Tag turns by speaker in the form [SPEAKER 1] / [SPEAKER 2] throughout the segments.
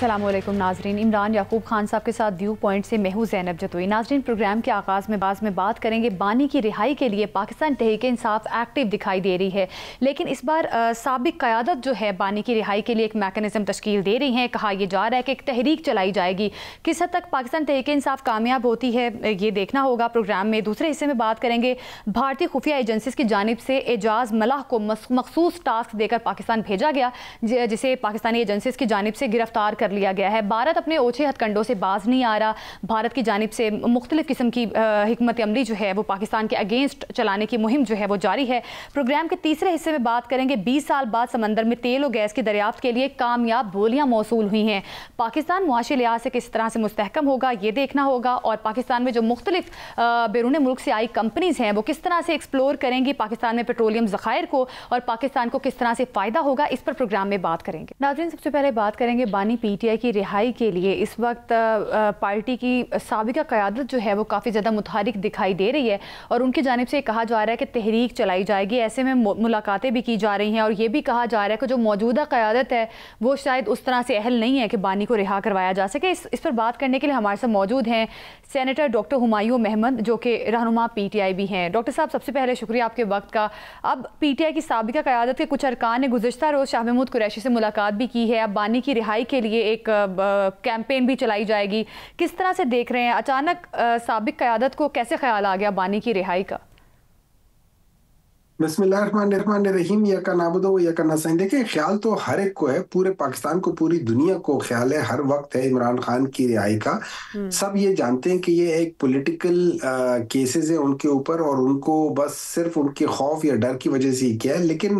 [SPEAKER 1] अस्सलामुअलैकुम नाजरीन, इमरान याकूब खान साहब के साथ व्यू पॉइंट से मैं हूं ज़ैनब जतोई। नाजरीन, प्रोग्राम के आगाज़ में बात करेंगे बानी की रिहाई के लिए पाकिस्तान तहरीक-ए-इंसाफ एक्टिव दिखाई दे रही है, लेकिन इस बार साबिक क़यादत जो है बानी की रिहाई के लिए एक मैकेनिज़्म तश्कील दे रही है। कहा यह जा रहा है कि एक तहरीक चलाई जाएगी। किस हद तक पाकिस्तान तहरीक-ए-इंसाफ कामयाब होती है ये देखना होगा। प्रोग्राम में दूसरे हिस्से में बात करेंगे भारतीय खुफिया एजेंसीज की जानिब से एजाज मलाह को मखसूस टास्क देकर पाकिस्तान भेजा गया, जिसे पाकिस्तानी एजेंसीज की जानिब से गिरफ्तार कर लिया गया है। भारत अपने ओछे हथकंडों से बाज नहीं आ रहा। भारत की जानिब से मुख्तलिफ किस्म की हिकमत अमली जो है वो पाकिस्तान के अगेंस्ट चलाने की मुहिम जो है वो जारी है। प्रोग्राम के तीसरे हिस्से में बात करेंगे 20 साल बाद समंदर में तेल और गैस की दरियाफ्त के लिए कामयाब बोलियां मौसूल हुई हैं। पाकिस्तान मुआशी लिहाज से किस तरह से मुस्तहकम होगा ये देखना होगा, और पाकिस्तान में जो मुख्तलिफ बैरून मुल्क से आई कंपनीज हैं वो किस तरह से एक्सप्लोर करेंगी पाकिस्तान में पेट्रोलियम ज़खायर को, और पाकिस्तान को किस तरह से फ़ायदा होगा, इस पर प्रोग्राम में बात करेंगे। नाज़रीन, सबसे पहले बात करेंगे बानी पीटीआई की रिहाई के लिए इस वक्त पार्टी की साबिका क़यादत जो है वो काफ़ी ज़्यादा मुतहरिक दिखाई दे रही है, और उनकी जानिब से कहा जा रहा है कि तहरीक चलाई जाएगी। ऐसे में मुलाकातें भी की जा रही हैं, और ये भी कहा जा रहा है कि जो मौजूदा क़यादत है वो शायद उस तरह से अहल नहीं है कि बानी को रिहा करवाया जा सके। इस पर बात करने के लिए हमारे साथ मौजूद हैं सेनेटर डॉक्टर हुमायूं महमद, जो कि रहनुमा पीटीआई भी हैं। डॉक्टर साहब, सबसे पहले शुक्रिया आपके वक्त का। अब पीटीआई की साबिका क़यादत के कुछ अरकान ने गुज़िश्ता रोज़ शाह महमूद कुरैशी से मुलाकात भी की है। अब बानी की रिहाई के लिए एक कैंपेन भी चलाई जाएगी। किस तरह से देख रहे हैं, अचानक साबिक क़यादत को कैसे ख्याल आ गया बानी की रिहाई का?
[SPEAKER 2] बिस्मिल्लाहिर्रहमानिर्रहीम, यका नाबुदु व यका नस्तईन। देखिए, ख्याल तो हर एक को है, पूरे पाकिस्तान को, पूरी दुनिया को ख्याल है, हर वक्त है इमरान खान की रिहाई का। सब ये जानते हैं कि ये एक पॉलिटिकल केसेस है उनके ऊपर, और उनको बस सिर्फ उनके खौफ या डर की वजह से ही किया है। लेकिन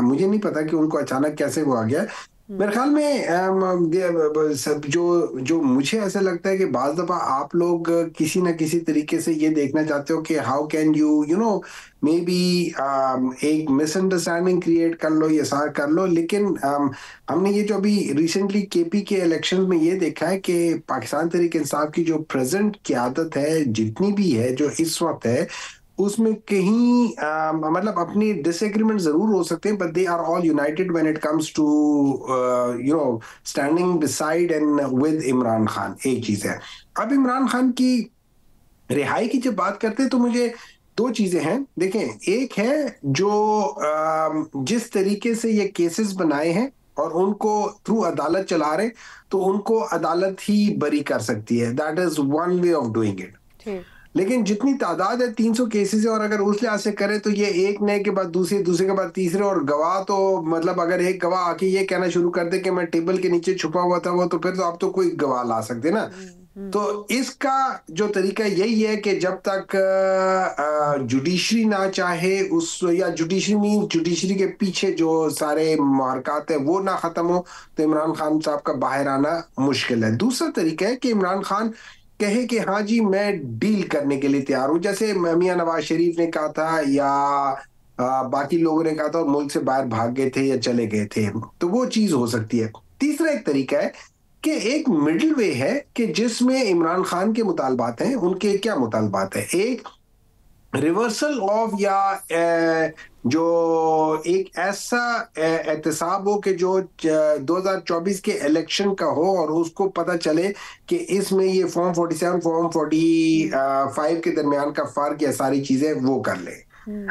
[SPEAKER 2] मुझे नहीं पता कि उनको अचानक कैसे वो आ गया। मेरे ख्याल में सब जो मुझे ऐसा लगता है कि बाज दफा आप लोग किसी न किसी तरीके से ये देखना चाहते हो कि how can you know may be एक मिसअंडरस्टैंडिंग क्रिएट कर लो या सार कर लो। लेकिन हमने ये जो अभी रिसेंटली केपी के इलेक्शन में ये देखा है कि पाकिस्तान तहरीक इंसाफ की जो प्रेजेंट क़यादत है, जितनी भी है जो इस वक्त है, उसमें कहीं मतलब अपनी डिसएग्रीमेंट जरूर हो सकते हैं, but they are all united when it comes to standing beside and with Imran Khan. एक चीज है। अब इमरान खान की रिहाई की जब बात करते हैं तो मुझे दो चीजें हैं। देखें, एक है जो जिस तरीके से ये केसेस बनाए हैं और उनको थ्रू अदालत चला रहे, तो उनको अदालत ही बरी कर सकती है। That is one way of doing it. लेकिन जितनी तादाद है 300 केसेस है, और अगर उस लिहाज से करें तो ये एक नए के बाद दूसरे के बाद तीसरे, और गवाह तो मतलब अगर एक गवाह आके ये कहना शुरू कर दे कि मैं टेबल के नीचे छुपा हुआ था वो, तो फिर तो आप तो कोई गवाह ला सकते ना। तो इसका जो तरीका यही है कि जब तक जुडिशरी ना चाहे उस, या जुडिशरी के पीछे जो सारे मुहरकात है वो ना खत्म हो, तो इमरान खान साहब का बाहर आना मुश्किल है। दूसरा तरीका है कि इमरान खान कहे कि हाँ जी मैं डील करने के लिए तैयार हूं, जैसे मियां नवाज शरीफ ने कहा था या बाकी लोगों ने कहा था और मुल्क से बाहर भाग गए थे या चले गए थे, तो वो चीज हो सकती है। तीसरा एक तरीका है कि एक मिडिल वे है कि जिसमें इमरान खान के मुतालबात हैं। उनके क्या मुतालबात है? एक रिवर्सल ऑफ, या जो एक ऐसा एहतसाब हो कि जो 2024 के इलेक्शन का हो, और उसको पता चले कि इसमें ये फॉर्म 47 फॉर्म 45 के दरमियान का फर्क या सारी चीजें वो कर ले।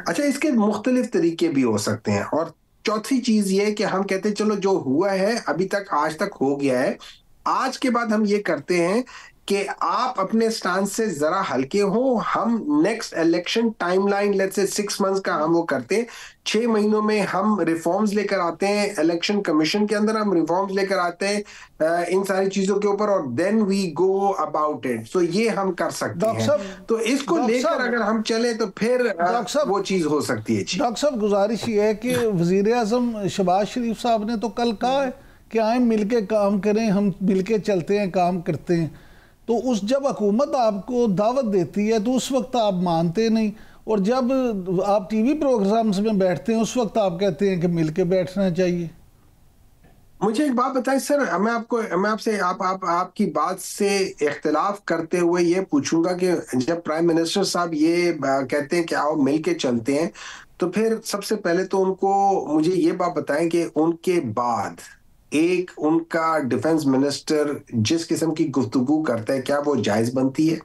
[SPEAKER 2] अच्छा, इसके मुख्तलिफ तरीके भी हो सकते हैं। और चौथी चीज ये कि हम कहते हैं चलो जो हुआ है अभी तक, आज तक हो गया है, आज के बाद हम ये करते हैं कि आप अपने स्टांस से जरा हल्के हो। हम next election timeline let's say 6 months का हम वो करते हैं। 6 महीनों में हम रिफॉर्म्स लेकर आते हैं, इलेक्शन कमीशन के अंदर हम रिफॉर्म्स लेकर आते हैं इन सारी चीजों के ऊपर, और then we go about it. So ये हम कर सकते हैं। तो इसको लेकर अगर हम चले तो फिर वो चीज हो सकती है।
[SPEAKER 3] डॉक्टर साहब, गुजारिश ये है कि वजीर आजम शहबाज शरीफ साहब ने तो कल कहा है कि आए मिलके काम करें, हम मिलके चलते हैं, काम करते हैं। तो उस जब हुकूमत आपको दावत देती है तो उस वक्त आप मानते नहीं, और जब आप टीवी प्रोग्राम्स में बैठते हैं उस वक्त आप कहते हैं कि मिलके बैठना चाहिए।
[SPEAKER 2] मुझे एक बात बताएं सर, मैं आपसे आपकी बात से इख्तिलाफ करते हुए ये पूछूंगा कि जब प्राइम मिनिस्टर साहब ये कहते हैं कि आओ मिलके चलते हैं, तो फिर सबसे पहले तो उनको मुझे ये बात बताएं कि उनके बाद एक उनका डिफेंस मिनिस्टर जिस किस्म की गुफ्तगू करता है, क्या वो जायज बनती है?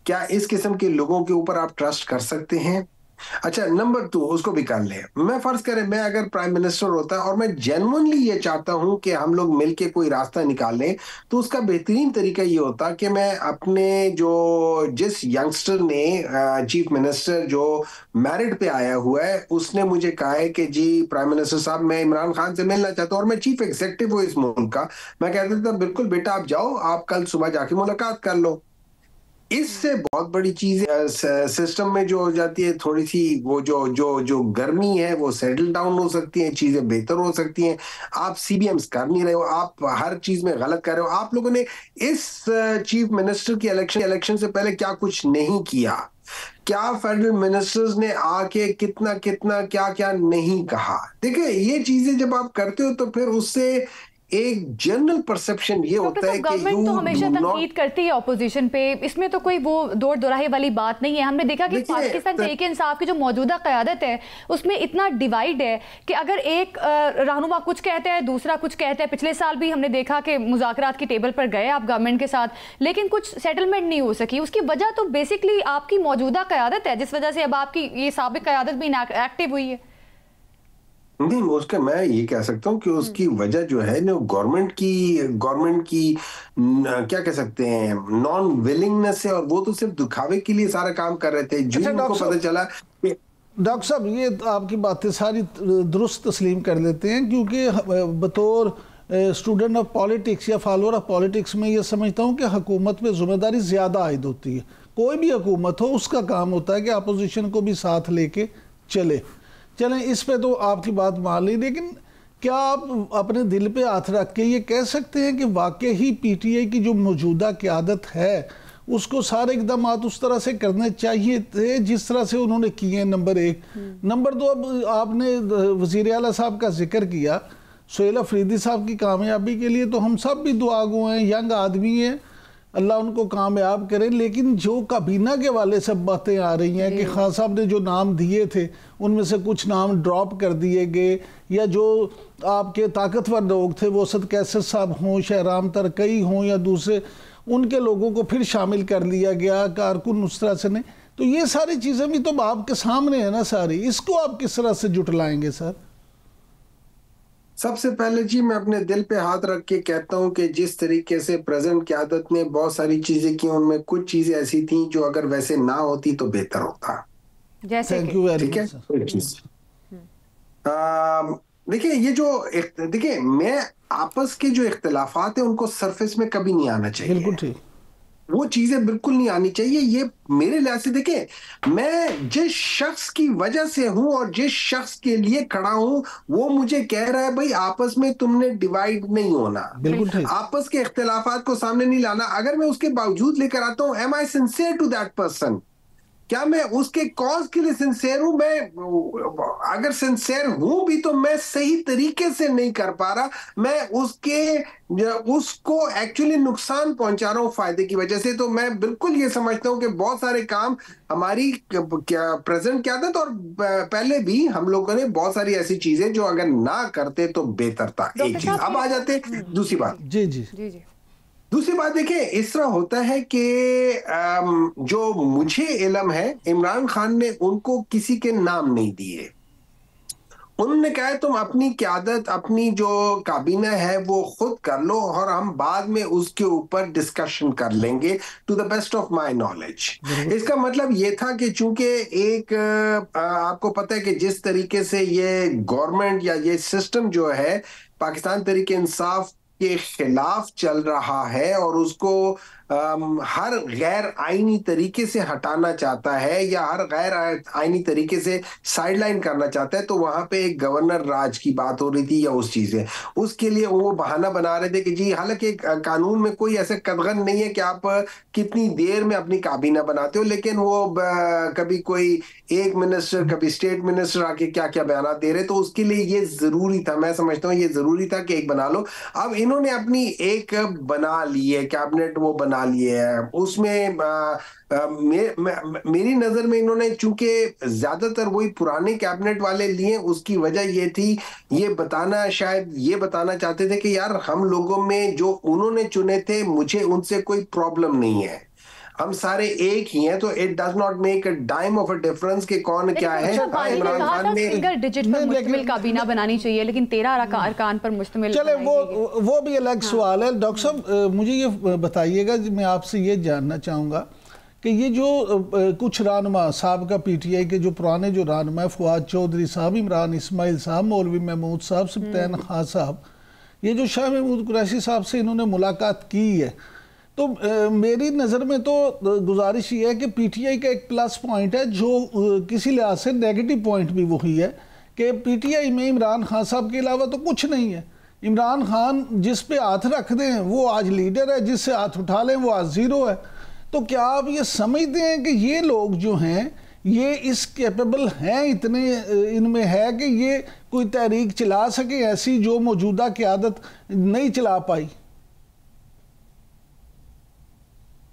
[SPEAKER 2] क्या इस किस्म के लोगों के ऊपर आप ट्रस्ट कर सकते हैं? अच्छा, नंबर 2 उसको भी कर ले। मैं फर्ज करें मैं अगर प्राइम मिनिस्टर होता और मैं जेन्युइनली ये चाहता हूं कि हम लोग मिलके कोई रास्ता निकालें, तो उसका बेहतरीन तरीका ये होता कि मैं अपने जो जिस यंगस्टर ने चीफ मिनिस्टर जो मैरिट पे आया हुआ है, उसने मुझे कहा है कि जी प्राइम मिनिस्टर साहब मैं इमरान खान से मिलना चाहता हूं और मैं चीफ एग्जीक्यूटिव हूं इस मुल्क का, मैं कह देता बिल्कुल बेटा आप जाओ, आप कल सुबह जाके मुलाकात कर लो। इससे बहुत बड़ी चीज सिस्टम में जो हो जाती है, थोड़ी सी वो जो जो जो गर्मी है वो सेटल डाउन हो सकती है, चीजें बेहतर हो सकती हैं। आप सीबीएम्स कर नहीं रहे हो, आप हर चीज में गलत कर रहे हो। आप लोगों ने इस चीफ मिनिस्टर की इलेक्शन से पहले क्या कुछ नहीं किया? क्या फेडरल मिनिस्टर्स ने आके कितना कितना क्या क्या नहीं कहा? देखिए ये चीजें जब आप करते हो तो फिर उससे एक जनरल परसेप्शन ये होता है कि
[SPEAKER 1] गवर्नमेंट तो हमेशा तनकीद करती है ऑपोजिशन पे, इसमें तो कोई वो दौड़ दोराहे वाली बात नहीं है। हमने देखा कि पाकिस्तान तहरीक इंसाफ की जो मौजूदा क़यादत है उसमें इतना डिवाइड है कि अगर एक रहनुमा कुछ कहते हैं दूसरा कुछ कहता है। पिछले साल भी हमने देखा कि मुज़ाकरात की टेबल पर गए आप गवर्नमेंट के साथ, लेकिन कुछ सेटलमेंट नहीं हो सकी। उसकी वजह तो बेसिकली आपकी मौजूदा क़यादत है, जिस वजह से अब आपकी ये साबिक़ क़यादत भी एक्टिव हुई है।
[SPEAKER 2] नहीं, उसका मैं ये कह सकता हूँ कि उसकी वजह जो है ना गवर्नमेंट की क्या कह सकते हैं नॉन विलिंगनेस है, और वो तो सिर्फ दिखावे के लिए सारा काम कर रहे थे। जो उनको पता चला।
[SPEAKER 3] डॉक्टर साहब ये आपकी बातें सारी दुरुस्त तस्लीम कर लेते हैं, क्योंकि बतौर स्टूडेंट ऑफ पॉलिटिक्स या फॉलोअर ऑफ पॉलिटिक्स में ये समझता हूँ कि हुकूमत पे जिम्मेदारी ज़्यादा आयद होती है। कोई भी हुकूमत हो उसका काम होता है कि अपोजिशन को भी साथ लेके चलें। इस पे तो आपकी बात मान ली, लेकिन क्या आप अपने दिल पे हाथ रख के ये कह सकते हैं कि वाकई ही पीटीआई की जो मौजूदा क़यादत है उसको सारे इकदाम उस तरह से करने चाहिए थे जिस तरह से उन्होंने किए हैं? नंबर 1। नंबर 2, अब आपने वज़ीर आला साहब का जिक्र किया, सुहेल अफरीदी साहब की कामयाबी के लिए तो हम सब भी दुआगो हैं, यंग आदमी हैं, अल्लाह उनको कामयाब करे। लेकिन जो काबीना के वाले सब बातें आ रही हैं कि खान साहब ने जो नाम दिए थे उनमें से कुछ नाम ड्रॉप कर दिए गए, या जो आपके ताकतवर लोग थे वो सद कैसर साहब हों, शहराम तरकई हों या दूसरे, उनके लोगों को फिर शामिल कर लिया गया, कारकुन उस तरह से नहीं। तो ये सारी चीज़ें भी तो आपके सामने है ना सारी, इसको आप किस तरह से जुटलाएंगे सर?
[SPEAKER 2] सबसे पहले जी मैं अपने दिल पे हाथ रख के कहता हूं कि जिस तरीके से प्रेजेंट क़यादत ने बहुत सारी चीजें की, उनमें कुछ चीजें ऐसी थी जो अगर वैसे ना होती तो बेहतर होता।
[SPEAKER 3] जैसे थैंक यू वेरी मच।
[SPEAKER 2] देखिए ये जो देखिए मैं आपस के जो इख्तिलाफात है उनको सरफेस में कभी नहीं आना चाहिए।
[SPEAKER 3] बिल्कुल ठीक,
[SPEAKER 2] वो चीजें बिल्कुल नहीं आनी चाहिए। ये मेरे लिहाज से देखिए मैं जिस शख्स की वजह से हूं और जिस शख्स के लिए खड़ा हूं वो मुझे कह रहा है भाई आपस में तुमने डिवाइड नहीं होना, आपस के इख्तिलाफात को सामने नहीं लाना। अगर मैं उसके बावजूद लेकर आता हूं, am I sincere to that person? क्या मैं उसके कॉज के लिए सिंसियर हूं? मैं अगर सिंसियर हूं भी तो मैं सही तरीके से नहीं कर पा रहा, मैं उसको एक्चुअली नुकसान पहुंचा रहा हूं फायदे की वजह से। तो मैं बिल्कुल ये समझता हूं कि बहुत सारे काम हमारी प्रेजेंट क़यादत और पहले भी हम लोगों ने बहुत सारी ऐसी चीजें जो अगर ना करते तो बेहतर था। एक चीज। अब आ जाते दूसरी बात।
[SPEAKER 3] जी जी जी जी।
[SPEAKER 2] दूसरी बात देखिए इस तरह होता है कि जो मुझे इल्म है इमरान खान ने उनको किसी के नाम नहीं दिए। उन्होंने कहा तुम अपनी क़यादत अपनी जो काबीना है वो खुद कर लो और हम बाद में उसके ऊपर डिस्कशन कर लेंगे to the best of my knowledge. इसका मतलब ये था कि चूंकि एक आपको पता है कि जिस तरीके से ये गवर्नमेंट या ये सिस्टम जो है पाकिस्तान तहरीक इंसाफ के खिलाफ चल रहा है और उसको हर गैर आईनी तरीके से हटाना चाहता है या हर गैर आईनी तरीके से साइडलाइन करना चाहता है, तो वहां पे एक गवर्नर राज की बात हो रही थी या उस चीज है, उसके लिए वो बहाना बना रहे थे कि जी हालांकि कानून में कोई ऐसे कदगन नहीं है कि आप कितनी देर में अपनी काबीना बनाते हो, लेकिन वो कभी कोई एक मिनिस्टर कभी स्टेट मिनिस्टर आके क्या क्या बयान दे रहे, तो उसके लिए ये जरूरी था, मैं समझता हूँ ये जरूरी था कि एक बना लो। अब इन्होंने अपनी एक बना ली है कैबिनेट, वो बना बना लिए हैं उसमें मेरी नजर में इन्होंने चूंकि ज्यादातर वही पुराने कैबिनेट वाले लिए, उसकी वजह ये थी, शायद ये बताना चाहते थे कि यार हम लोगों में जो उन्होंने चुने थे मुझे उनसे कोई प्रॉब्लम नहीं है, हम सारे एक ही हैं, तो it does not make a dime of a difference कि कौन क्या है।
[SPEAKER 1] इमरान खान ने सिंगल डिजिट पर मुश्तमिल काबीना बनानी चाहिए, लेकिन 13 अरकान पर मुश्तमिल।
[SPEAKER 3] चले वो भी अलग सवाल है। डॉक्टर साहब मुझे ये बताइएगा, मैं आपसे ये जानना चाहूँगा कि ये जो कुछ रहनुमा साहब का PTI के जो पुराने जो रहनुमा फवाद चौधरी साहब, इमरान इस्माइल साहब, मौलवी महमूद साहब, सब्तैन खान साहब, ये जो शाह महमूद कुरैशी साहब से इन्होंने मुलाकात की है, तो मेरी नज़र में तो गुजारिश ये है कि PTI का एक प्लस पॉइंट है जो किसी लिहाज से नेगेटिव पॉइंट भी वही है कि PTI में इमरान खान साहब के अलावा तो कुछ नहीं है। इमरान खान जिस पे हाथ रख दें वो आज लीडर है, जिससे हाथ उठा लें वो आज ज़ीरो है। तो क्या आप ये समझते हैं कि ये लोग जो हैं ये इस कैपेबल हैं, इतने इनमें है कि ये कोई तहरीक चला सके ऐसी जो मौजूदा क़यादत नहीं चला पाई?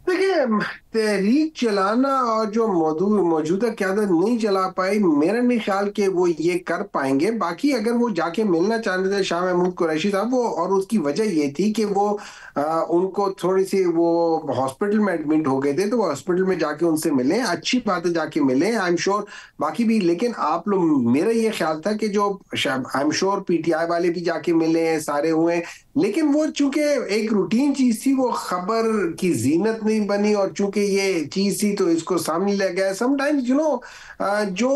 [SPEAKER 2] देखिए, तहरीक चलाना और जो मौजूदा क़यादत नहीं चला पाई, मेरा नहीं ख्याल कि वो ये कर पाएंगे। बाकी अगर वो जाके मिलना चाहते थे शाह महमूद कुरैशी साहब, वो और उसकी वजह ये थी कि वो उनको थोड़ी सी वो हॉस्पिटल में एडमिट हो गए थे, तो वो हॉस्पिटल में जाके उनसे मिले, अच्छी बात है जाके मिले, आई एम श्योर बाकी भी। लेकिन आप लोग, मेरा ये ख्याल था कि जो आई एम श्योर PTI वाले भी जाके मिले, सारे हुए, लेकिन वो चूंकि एक रूटीन चीज थी, वो खबर की जीनत नहीं बनी, और चूंकि ये चीज थी तो इसको सामने ले गया। समटाइम्स जो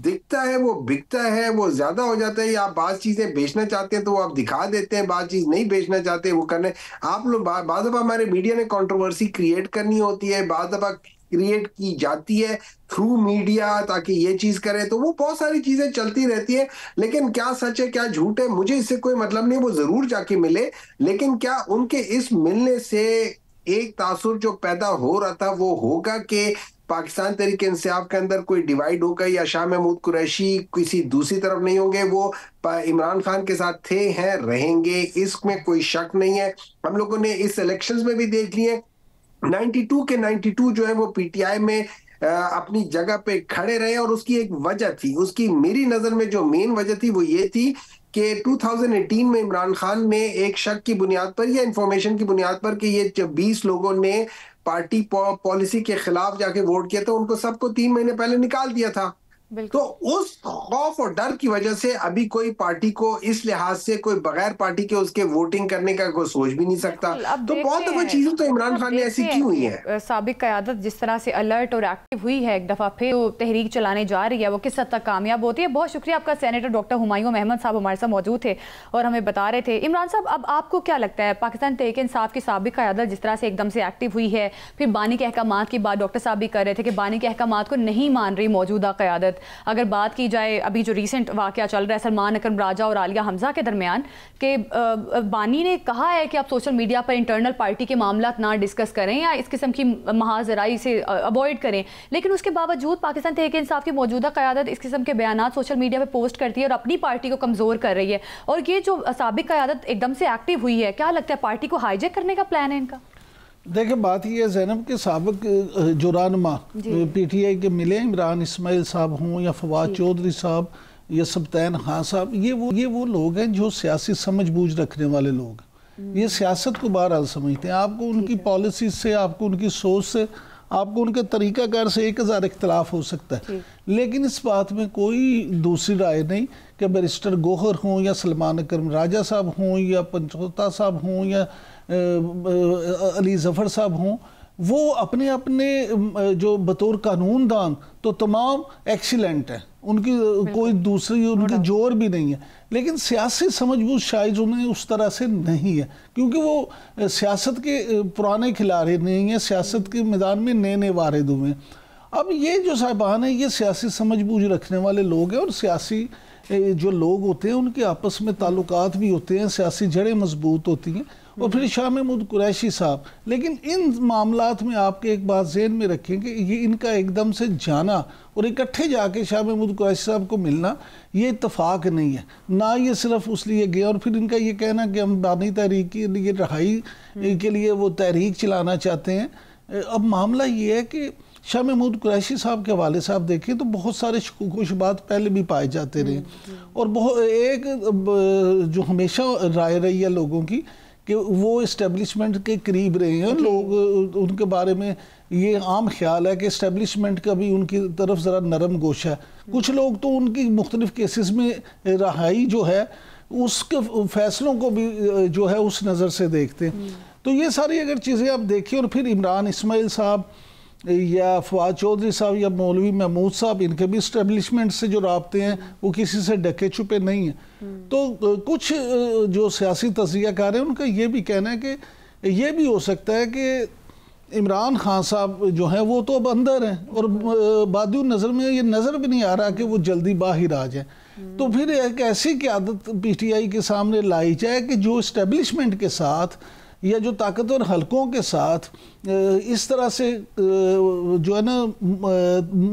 [SPEAKER 2] दिखता है वो बिकता है, वो ज्यादा हो जाता है। आप बात चीजें बेचना चाहते हैं तो वो आप दिखा देते हैं, बात चीज नहीं बेचना चाहते वो करने। आप लोग बाद दफा हमारे मीडिया ने कंट्रोवर्सी क्रिएट करनी होती है, बाद दफा क्रिएट की जाती है थ्रू मीडिया ताकि ये चीज करे, तो वो बहुत सारी चीजें चलती रहती है। लेकिन क्या सच है क्या झूठ है मुझे इससे कोई मतलब नहीं, वो जरूर जाके मिले। लेकिन क्या उनके इस मिलने से एक तासुर जो पैदा हो रहा था वो होगा कि पाकिस्तान तहरीक इंसाफ के अंदर कोई डिवाइड होगा या शाह महमूद कुरैशी किसी दूसरी तरफ नहीं होंगे? वो इमरान खान के साथ थे, हैं, रहेंगे, इसमें कोई शक नहीं है। हम लोगों ने इस इलेक्शंस में भी देख लिए 92 के 92 जो है वो PTI में अपनी जगह पे खड़े रहे, और उसकी एक वजह थी, उसकी मेरी नजर में जो मेन वजह थी वो ये थी कि 2018 में इमरान खान ने एक शक की बुनियाद पर या इंफॉर्मेशन की बुनियाद पर कि ये 20 लोगों ने पार्टी पॉलिसी के खिलाफ जाके वोट किया था, उनको सबको 3 महीने पहले निकाल दिया था। तो उस खौफ और डर की वजह से अभी कोई पार्टी को इस लिहाज से कोई बगैर पार्टी के उसके वोटिंग करने का कोई सोच भी नहीं सकता। तो बहुत दफा चीजें तो इमरान खान ने ऐसी की हुई है।
[SPEAKER 1] साबिक क़यादत जिस तरह से अलर्ट और एक्टिव हुई है, एक दफा फिर वो तहरीक चलाने जा रही है, वो किस हद तक कामयाब होती है। बहुत शुक्रिया आपका। सेनेटर डॉक्टर हुमायूं अहमद साहब हमारे साथ मौजूद थे और हमें बता रहे थे। इमरान साहब, अब आपको क्या लगता है, पाकिस्तान तहरीक इंसाफ की साबिक क़यादत जिस तरह से एकदम से एक्टिव हुई है, फिर बानी के अहकामात की बात डॉक्टर साहब भी कर रहे थे कि बानी के अहकामात को नहीं मान रही मौजूदा क़यादत। अगर बात की जाए अभी जो रिसेंट वाक़या चल रहा है सलमान अकरम राजा और आलिया हमजा के दरमियान, के बानी ने कहा है कि आप सोशल मीडिया पर इंटरनल पार्टी के मामला ना डिस्कस करें या इस किस्म की महाजराई से अवॉइड करें, लेकिन उसके बावजूद पाकिस्तान तहरीक इंसाफ की मौजूदा क़यादत इस किस्म के बयान सोशल मीडिया पर पोस्ट करती है और अपनी पार्टी को कमज़ोर कर रही है। और ये जो साबिक क़यादत एकदम से एक्टिव हुई है, क्या लगता है पार्टी को हाईजैक करने का प्लान है इनका?
[SPEAKER 3] देखिए, बात ये है ज़ैनब के साबिक जो रहनुमा PTI के मिले, इमरान इस्माइल साहब हों या फवाद चौधरी साहब या सब्तैन खान साहब, ये वो लोग हैं जो सियासी समझबूझ रखने वाले लोग, ये सियासत को बहरहाल समझते हैं। आपको उनकी पॉलिसी से, आपको उनकी सोच से, आपको उनके तरीक़ाकार से 1000 इख्तलाफ हो सकता है, लेकिन इस बात में कोई दूसरी राय नहीं कि बैरिस्टर गोहर हों या सलमान अकरम राजा साहब हों या पंचोता साहब हों या अली जफ़र साहब हों, वो अपने अपने जो बतौर कानूनदान तो तमाम एक्सीलेंट हैं, उनकी कोई दूसरी उनकी जोर भी नहीं है, लेकिन सियासी समझबूझ शायद उन्हें उस तरह से नहीं है, क्योंकि वो सियासत के पुराने खिलाड़ी नहीं है, सियासत के मैदान में नए नए वारिद हुए हैं। अब ये जो साहिबान है ये सियासी समझबूझ रखने वाले लोग हैं, और सियासी जो लोग होते हैं उनके आपस में ताल्लुकात भी होते हैं, सियासी जड़ें मजबूत होती हैं, और फिर शाह महमूद कुरैशी साहब। लेकिन इन मामलात में आपके एक बात ज़हन में रखें कि ये इनका एकदम से जाना और इकट्ठे जाके शाह महमूद कुरैशी साहब को मिलना ये इत्तफाक नहीं है, ना ये सिर्फ उस लिए गया। और फिर इनका ये कहना कि हम बानी तहरीक के लिए रहाई के लिए वो तहरीक चलाना चाहते हैं। अब मामला ये है कि शाह महमूद कुरैशी साहब के वाले साहब देखें तो बहुत सारे शुबात पहले भी पाए जाते रहे, और बहुत एक जो हमेशा राय रही है लोगों की कि वो इस्टेब्लिशमेंट के करीब रहे हैं लोग, उनके बारे में ये आम ख्याल है कि इस्टेब्लिशमेंट का भी उनकी तरफ ज़रा नरम गोश है। कुछ लोग तो उनकी मुख्तलिफ केसेस में रहाई जो है उसके फैसलों को भी जो है उस नज़र से देखते हैं। तो ये सारी अगर चीज़ें आप देखिए, और फिर इमरान इस्माइल साहब या फवाद चौधरी साहब या मौलवी महमूद साहब, इनके भी इस्टेब्लिशमेंट से जो राब्ते हैं वो किसी से ढके छुपे नहीं हैं। तो कुछ जो सियासी तज़कियाकार हैं उनका ये भी कहना है कि ये भी हो सकता है कि इमरान खान साहब जो हैं वो तो अब अंदर हैं, और बादियों नज़र में ये नज़र भी नहीं आ रहा कि वो जल्दी बाहर आ जाए। तो फिर एक ऐसी क़यादत PTI के सामने लाई जाए कि जो इस्टेब्लिशमेंट के साथ या जो ताकतवर हलकों के साथ इस तरह से जो है ना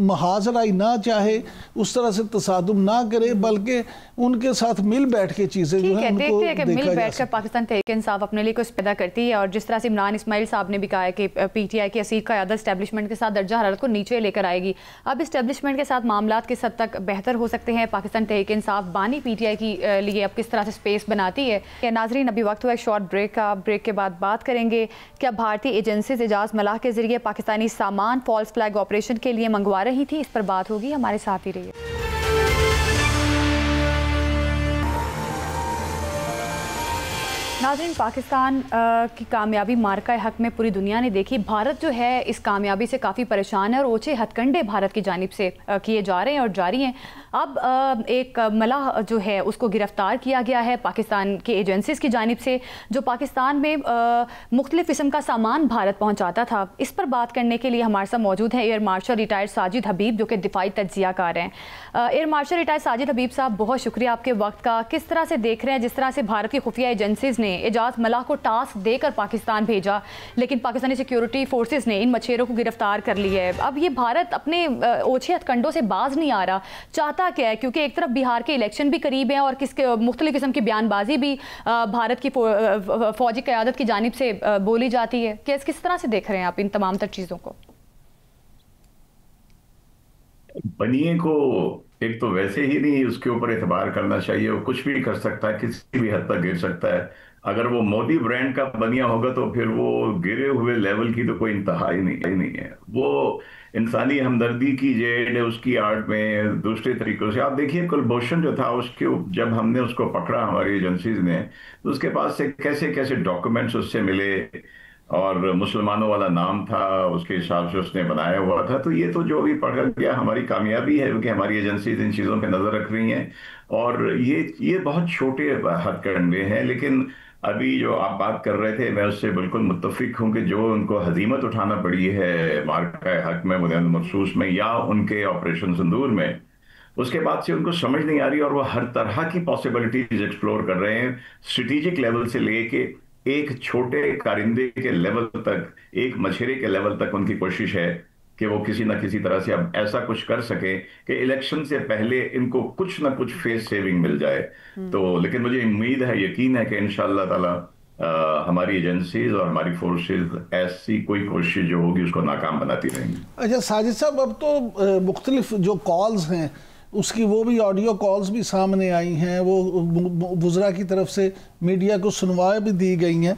[SPEAKER 3] महाजराई ना चाहे, उस तरह से तसादुम ना करे, बल्कि उनके साथ मिल बैठ के चीज़ें जो है उनको
[SPEAKER 1] देखते हैं कि मिल बैठकर पाकिस्तान तहरीक इंसाफ अपने लिए कुछ पैदा करती है। और जिस तरह से इमरान इस्माइल साहब ने भी कहा है कि PTI की असीर क़यादत इस्टेब्लिशमेंट के साथ दर्जा हरारत को नीचे लेकर आएगी। अब इस्टेब्लिशमेंट के साथ मामलात किस हद तक बेहतर हो सकते हैं, पाकिस्तान तहरीक इंसाफ बानी PTI की लिए अब किस तरह से स्पेस बनाती है। नाजरीन, अभी वक्त हुआ एक शॉर्ट ब्रेक का। ब्रेक के बाद बात करेंगे क्या भारतीय एजेंसीज एजाज मलाह के जरिए पाकिस्तानी सामान फॉल्स फ्लैग ऑपरेशन के लिए मंगवा रही थी। इस पर बात होगी, हमारे साथ ही रहिए। नाज़रीन, पाकिस्तान की कामयाबी मार्का हक में पूरी दुनिया ने देखी। भारत जो है इस कामयाबी से काफ़ी परेशान है और ओछे हथकंडे भारत की जानिब से किए जा रहे हैं और जारी हैं। अब एक मलाह जो है उसको गिरफ्तार किया गया है पाकिस्तान की एजेंसीज़ की जानिब से, जो पाकिस्तान में मुख्तलिफ़ किस्म का सामान भारत पहुँचाता था। इस पर बात करने के लिए हमारे साथ मौजूद हैं एयर मार्शल रिटायर्ड साजिद हबीब, जो कि दिफाई तज्ज़ियाकार हैं। एयर मार्शल रिटायर्ड साजिद हबीब साहब, बहुत शुक्रिया आपके वक्त का। किस तरह से देख रहे हैं जिस तरह से भारत की खुफिया एजेंसीज़ ने एजाज मलाह को टास्क देकर पाकिस्तान भेजा, लेकिन पाकिस्तानी सिक्योरिटी फोर्सेस ने इन मछेरों को गिरफ्तार कर लिया है। अब ये भारत अपने ओछे हथकंडों से बाज नहीं आ रहा, चाहता क्या है? क्योंकि एक तरफ बिहार के इलेक्शन भी करीब हैं और किसके मुख्तलिफ किस्म की बयानबाजी भी भारत की फौजी क़यादत की जानिब से बोली जाती है। किस तरह से देख रहे हैं आप इन तमाम तर चीज़ों को?
[SPEAKER 4] बनिए को एक तो वैसे ही नहीं उसके ऊपर एतबार करना चाहिए, वो कुछ भी कर सकता है, किसी भी हद तक गिर सकता है। अगर वो मोदी ब्रांड का बनिया होगा तो फिर वो गिरे हुए लेवल की तो कोई इंतहा ही नहीं है। वो इंसानी हमदर्दी की जेड है उसकी आड़ में दूसरे तरीकों से। आप देखिए कुलभूषण जो था उसके जब हमने उसको पकड़ा हमारी एजेंसीज ने, तो उसके पास से कैसे कैसे डॉक्यूमेंट्स उससे मिले और मुसलमानों वाला नाम था, उसके हिसाब से उसने बनाया हुआ था। तो ये तो जो भी पकड़ गया हमारी कामयाबी है, क्योंकि हमारी एजेंसीज इन चीज़ों पे नज़र रख रही हैं। और ये बहुत छोटे हथकंडे हैं, लेकिन अभी जो आप बात कर रहे थे मैं उससे बिल्कुल मुत्तफिक हूँ कि जो उनको हजीमत उठाना पड़ी है मार्का हक में, बुनियाद मखसूस में या उनके ऑपरेशन सिंदूर में, उसके बाद से उनको समझ नहीं आ रही और वो हर तरह की पॉसिबिलिटीज एक्सप्लोर कर रहे हैं, स्ट्रेटेजिक लेवल से लेके एक छोटे कारिंदे के लेवल तक, एक मछेरे के लेवल तक उनकी कोशिश है कि वो किसी ना किसी तरह से अब ऐसा कुछ कर सके कि इलेक्शन से पहले इनको कुछ ना कुछ फेस सेविंग मिल जाए। तो लेकिन मुझे उम्मीद है, यकीन है कि इंशाअल्लाह ताला हमारी एजेंसीज और हमारी फोर्सेज ऐसी कोई कोशिश जो होगी उसको नाकाम बनाती रहेंगी।
[SPEAKER 3] अच्छा साजिद साहब, अब तो मुख्तलिफ जो कॉल्स हैं उसकी वो भी ऑडियो कॉल्स भी सामने आई हैं, वो वुज़रा की तरफ से मीडिया को सुनवाएं भी दी गई हैं,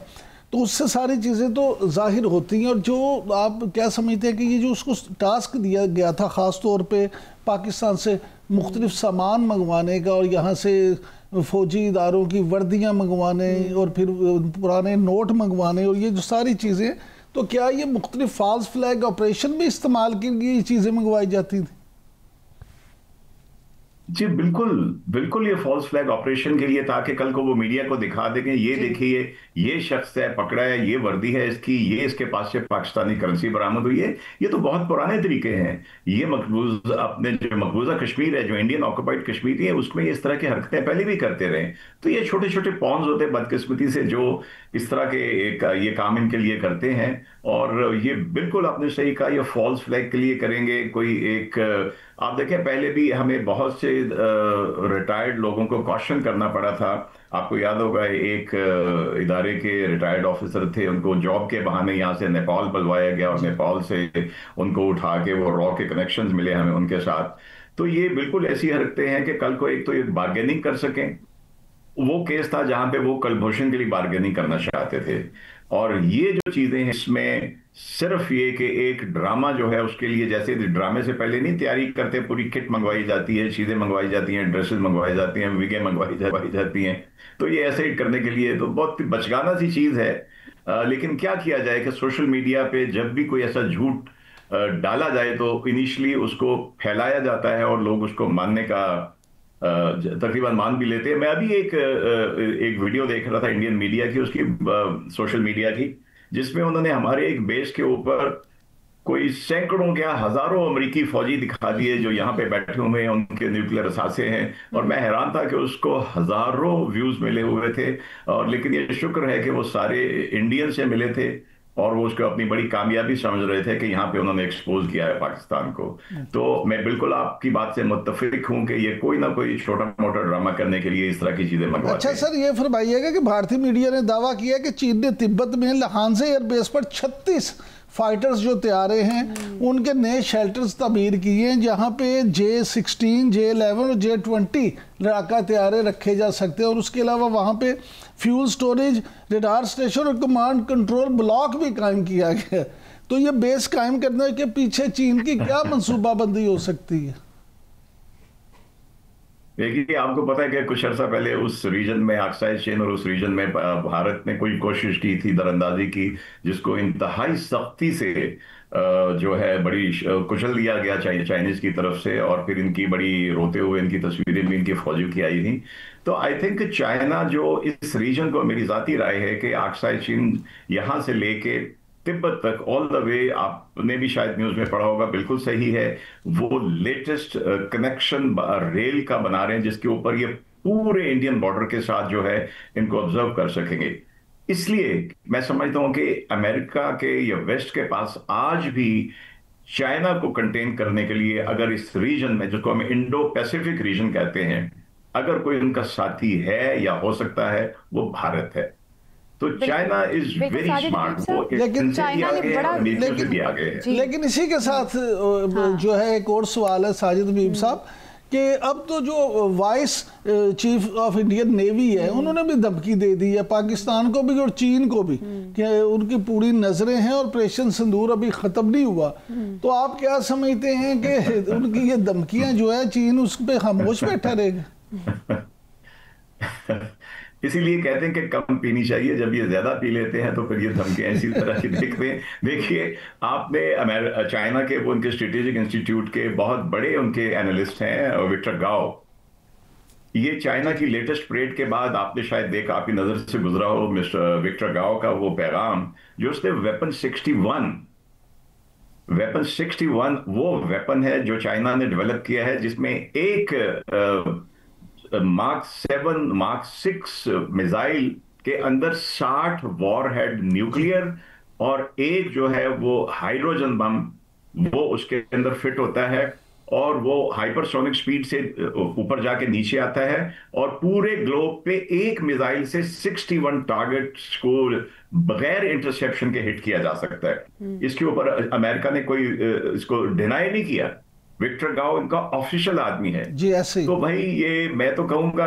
[SPEAKER 3] तो उससे सारी चीज़ें तो जाहिर होती हैं। और जो आप क्या समझते हैं कि ये जो उसको टास्क दिया गया था ख़ास तौर पे पाकिस्तान से मुख्तलिफ सामान मंगवाने का और यहाँ से फ़ौजी इदारों की वर्दियाँ मंगवाने और फिर पुराने नोट मंगवाने और ये जो सारी चीज़ें, तो क्या ये मुख्तलिफ फॉल्स फ्लैग ऑपरेशन में इस्तेमाल की गई चीज़ें मंगवाई जाती थी?
[SPEAKER 4] जी बिल्कुल, बिल्कुल ये फॉल्स फ्लैग ऑपरेशन के लिए, ताकि कल को वो मीडिया को दिखा दें कि ये देखिए ये शख्स है, पकड़ा है, ये वर्दी है इसकी, ये इसके पास से पाकिस्तानी करेंसी बरामद हुई है। ये तो बहुत पुराने तरीके हैं। ये मकबूज अपने जो मकबूजा कश्मीर है, जो इंडियन ऑक्युपाइड कश्मीर है, उसमें इस तरह की हरकतें पहले भी करते रहे। तो ये छोटे छोटे पॉन्स होते हैं बदकिस्मती से, जो इस तरह के ये काम इनके लिए करते हैं। और ये बिल्कुल आपने सही कहा, ये फॉल्स फ्लैग के लिए करेंगे। कोई एक आप देखें, पहले भी हमें बहुत से रिटायर्ड लोगों को कॉशन करना पड़ा था। आपको याद होगा, एक इदारे के रिटायर्ड ऑफिसर थे, उनको जॉब के बहाने यहाँ से नेपाल बुलवाया गया और नेपाल से उनको उठा के वो रॉ के कनेक्शंस मिले हमें उनके साथ। तो ये बिल्कुल ऐसी हरकतें हैं कि कल को एक तो ये बार्गेनिंग कर सकें। वो केस था जहां पे वो कलभूषण के लिए बार्गेनिंग करना चाहते थे। और ये जो चीजें हैं, इसमें सिर्फ ये कि एक ड्रामा जो है उसके लिए, जैसे ड्रामे से पहले नहीं तैयारी करते, पूरी किट मंगवाई जाती है, चीजें मंगवाई जाती हैं, ड्रेसेस मंगवाई जाती हैं, विगे मंगवाई जाती हैं। तो ये ऐसे ही करने के लिए तो बहुत बचकाना सी चीज है। लेकिन क्या किया जाए कि सोशल मीडिया पे जब भी कोई ऐसा झूठ डाला जाए तो इनिशियली उसको फैलाया जाता है और लोग उसको मानने का तकरीबन मान भी लेते हैं। मैं अभी एक वीडियो देख रहा था इंडियन मीडिया की, उसकी सोशल मीडिया की, जिसमें उन्होंने हमारे एक बेस के ऊपर कोई सैकड़ों क्या हजारों अमेरिकी फौजी दिखा दिए जो यहाँ पे बैठे हुए हैं, उनके न्यूक्लियर असासे हैं। और मैं हैरान था कि उसको हजारों व्यूज मिले हुए थे। और लेकिन ये शुक्र है कि वो सारे इंडियन से मिले थे और वो उसको अपनी बड़ी कामयाबी समझ रहे थे कि यहाँ पे उन्होंने एक्सपोज किया है पाकिस्तान को। तो मैं बिल्कुल आपकी बात से मुत्तफिक हूं कि ये कोई ना कोई छोटा मोटा ड्रामा करने के लिए इस तरह की चीजें मंगवाते हैं।
[SPEAKER 3] अच्छा सर, ये फरमाइएगा कि भारतीय मीडिया ने दावा किया कि चीन ने तिब्बत में लहानसे एयरबेस पर 36 फाइटर्स जो तैयारे हैं उनके नए शेल्टर्स तमीर किए हैं, जहां पे J-16, J-11 और J-20 लड़ाका तैयारे रखे जा सकते हैं। और उसके अलावा वहां पे फ्यूल स्टोरेज, रडार स्टेशन और कमांड कंट्रोल ब्लॉक भी कायम किया गया। तो ये बेस कायम करने के पीछे चीन की क्या मंसूबाबंदी हो सकती है?
[SPEAKER 4] देखिए, आपको पता है कि कुछ अर्सा पहले उस रीजन में ऑक्साइड चेन और उस रीजन में भारत ने कोई कोशिश की थी दरअंदाजी की, जिसको इंतहाई सख्ती से जो है बड़ी कुचल दिया गया चाइनीज की तरफ से। और फिर इनकी बड़ी रोते हुए इनकी तस्वीरें भी इनकी फौजियों की आई थी। तो आई थिंक चाइना जो इस रीजन को, मेरी जाती राय है कि ऑक्साइड चेन यहां से लेके तिब्बत तक ऑल द वे, आपने भी शायद न्यूज में पढ़ा होगा, बिल्कुल सही है, वो लेटेस्ट कनेक्शन रेल का बना रहे हैं जिसके ऊपर ये पूरे इंडियन बॉर्डर के साथ जो है इनको ऑब्जर्व कर सकेंगे। इसलिए मैं समझता हूं कि अमेरिका के या वेस्ट के पास आज भी चाइना को कंटेन करने के लिए, अगर इस रीजन में, जिसको हम इंडो पैसिफिक रीजन कहते हैं, अगर कोई उनका साथी है या हो सकता है, वो भारत है। तो चाइना इज वेरी स्मार्ट, वो
[SPEAKER 3] लेकिन
[SPEAKER 1] चाइना ने बड़ा
[SPEAKER 3] लेकिन इसी के साथ जो है एक और सवाल है साजिद हबीब साहब, कि अब तो जो vice chief of Indian navy है उन्होंने भी धमकी दे दी है पाकिस्तान को भी और चीन को भी कि उनकी पूरी नजरें हैं, ऑपरेशन सिंदूर अभी खत्म नहीं हुआ। तो आप क्या समझते हैं कि उनकी ये धमकियां जो है चीन उस पर खामोश बैठा रहेगा?
[SPEAKER 4] इसीलिए कहते हैं कि कम पीनी चाहिए, जब ये ज्यादा पी लेते हैं तो फिर ये धमकियां इसी तरह की देखते हैं। देखिए, आपने चाइना के वो उनके स्ट्रेटेजिक इंस्टीट्यूट के बहुत बड़े उनके एनालिस्ट हैं विक्टर गाओ। ये चाइना की लेटेस्ट परेड के बाद आपने शायद देखा, आपकी नजर से गुजरा हो मिस्टर विक्टर गाओ का वो पैगाम, जो उसने वेपन 61 वो वेपन है जो चाइना ने डेवलप किया है, जिसमें एक मार्क 7 मार्क 6 मिसाइल के अंदर 60 वॉरहेड न्यूक्लियर और एक जो है वो हाइड्रोजन बम वो उसके अंदर फिट होता है। और वो हाइपरसोनिक स्पीड से ऊपर जाके नीचे आता है और पूरे ग्लोब पे एक मिसाइल से 61 टारगेट्स को बगैर इंटरसेप्शन के हिट किया जा सकता है। इसके ऊपर अमेरिका ने कोई इसको डिनाई नहीं किया। विक्टर गाओ इनका ऑफिशियल आदमी है
[SPEAKER 3] जी, ऐसे।
[SPEAKER 4] तो भाई ये मैं तो कहूंगा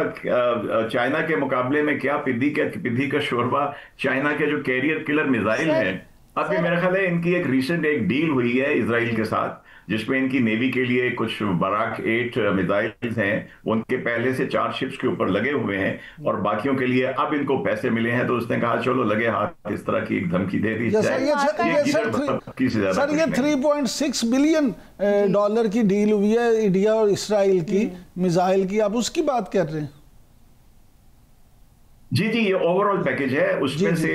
[SPEAKER 4] चाइना के मुकाबले में क्या पिद्दी का शोरबा, चाइना के जो कैरियर किलर मिसाइल हैं। अभी मेरा ख्याल है इनकी एक रिसेंट एक डील हुई है इजराइल के साथ, जिसमें इनकी नेवी के लिए कुछ बराक 8 मिसाइल्स हैं, उनके पहले से 4 शिप्स के ऊपर लगे हुए हैं, और बाकियों के लिए अब इनको पैसे मिले हैं, तो उसने कहा चलो लगे हाथ, इस तरह की एक धमकी दे दी जाए।
[SPEAKER 3] सर ये 3.6 बिलियन डॉलर की डील हुई है इंडिया और इसराइल की मिसाइल की, आप उसकी बात कर रहे हैं?
[SPEAKER 4] जी जी, ये ओवरऑल पैकेज है, उसमें से